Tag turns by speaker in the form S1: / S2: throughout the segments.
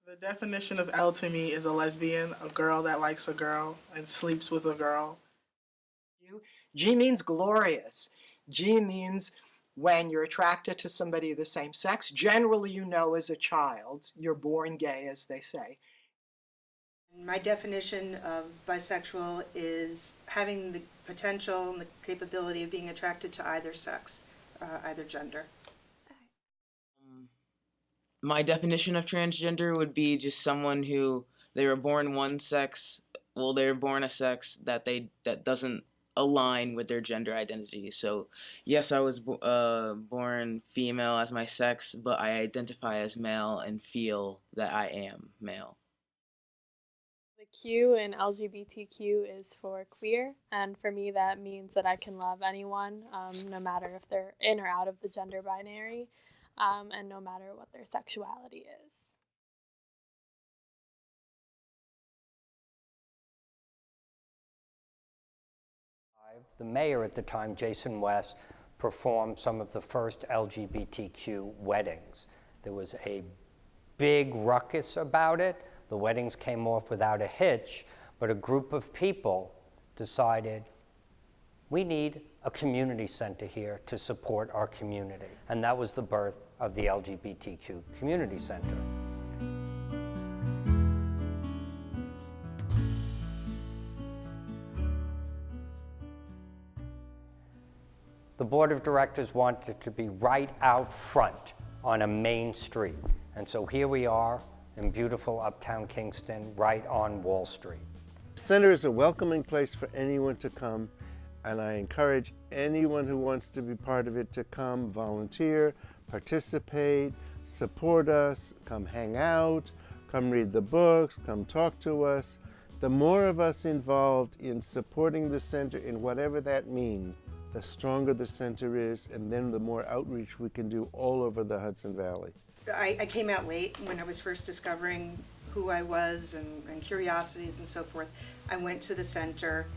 S1: The definition of L to me is a lesbian, a girl that likes a girl and sleeps with a girl.
S2: G means glorious. G means when you're attracted to somebody of the same sex, generally you know as a child, you're born gay, as they say.
S3: My definition of bisexual is having the potential and the capability of being attracted to either sex, either gender.
S4: My definition of transgender would be just someone who they were born one sex, well, they were born a sex that doesn't align with their gender identity. So, yes, I was born female as my sex, but I identify as male and feel that I am male.
S5: The Q in LGBTQ is for queer, and for me that means that I can love anyone, no matter if they're in or out of the gender binary, and no matter what their sexuality is.
S6: The mayor at the time, Jason West, performed some of the first LGBTQ weddings. There was a big ruckus about it. The weddings came off without a hitch, but a group of people decided we need a community center here to support our community. And that was the birth of the LGBTQ Community Center. The board of directors wanted it to be right out front on a main street. And so here we are in beautiful uptown Kingston, right on Wall Street.
S7: The center is a welcoming place for anyone to come, and I encourage anyone who wants to be part of it to come volunteer, participate, support us, come hang out, come read the books, come talk to us. The more of us involved in supporting the center in whatever that means, the stronger the center is, and then the more outreach we can do all over the Hudson Valley.
S3: I came out late when I was first discovering who I was and curiosities and so forth. I went to the center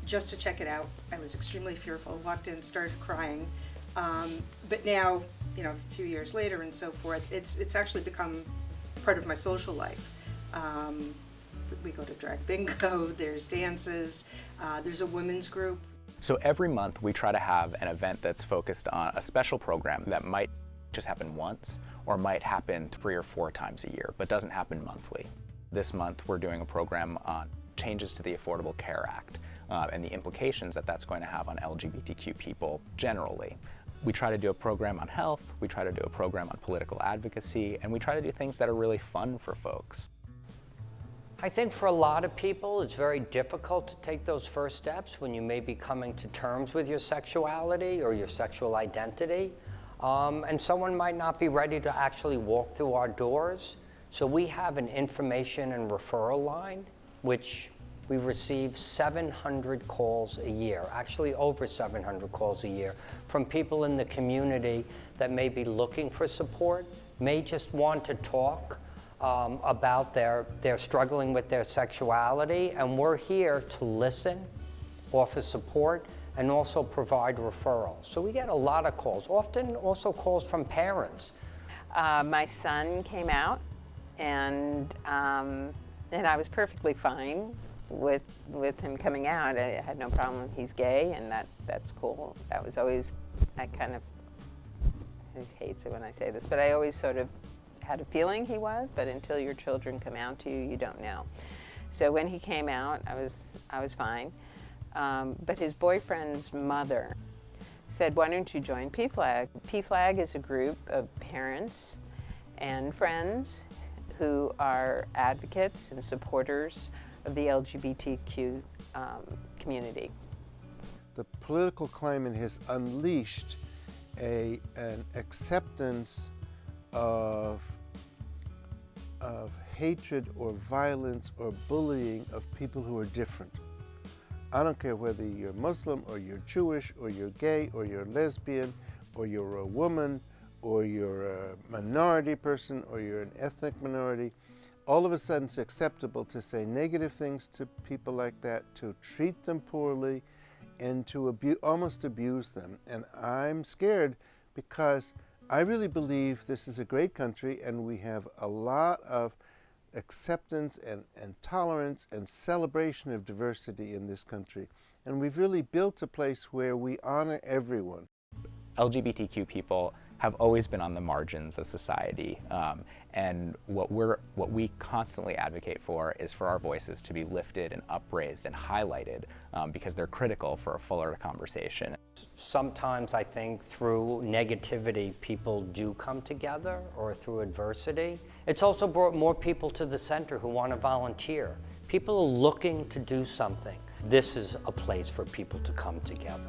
S3: just to check it out. I was extremely fearful, walked in, started crying. But now, you know, a few years later and so forth, it's actually become part of my social life. We go to drag bingo, there's dances, there's a women's group.
S8: So every month we try to have an event that's focused on a special program that might just happen once or might happen 3 or 4 times a year, but doesn't happen monthly. This month we're doing a program on changes to the Affordable Care Act and the implications that that's going to have on LGBTQ people generally. We try to do a program on health, we try to do a program on political advocacy, and we try to do things that are really fun for folks.
S6: I think for a lot of people, it's very difficult to take those first steps when you may be coming to terms with your sexuality or your sexual identity. And someone might not be ready to actually walk through our doors. So we have an information and referral line, which we receive 700 calls a year, actually over 700 calls a year, from people in the community that may be looking for support, may just want to talk about their struggling with their sexuality, and we're here to listen, offer support, and also provide referrals. So we get a lot of calls, often also calls from parents.
S9: My son came out, and I was perfectly fine with him coming out. I had no problem. He's gay, and that's cool. That was always, he hates it when I say this, but I always sort of had a feeling he was, but until your children come out to you, you don't know. So when he came out, I was fine. But his boyfriend's mother said, "Why don't you join PFLAG?" PFLAG is a group of parents and friends who are advocates and supporters of the LGBTQ community.
S7: The political climate has unleashed an acceptance of hatred or violence or bullying of people who are different. I don't care whether you're Muslim or you're Jewish or you're gay or you're lesbian or you're a woman or you're a minority person or you're an ethnic minority. All of a sudden it's acceptable to say negative things to people like that, to treat them poorly, and to almost abuse them. And I'm scared because I really believe this is a great country and we have a lot of acceptance and tolerance and celebration of diversity in this country. And we've really built a place where we honor everyone.
S8: LGBTQ people have always been on the margins of society, and what we constantly advocate for is for our voices to be lifted and upraised and highlighted, because they're critical for a fuller conversation.
S6: Sometimes I think through negativity people do come together, or through adversity. It's also brought more people to the center who want to volunteer. People are looking to do something. This is a place for people to come together.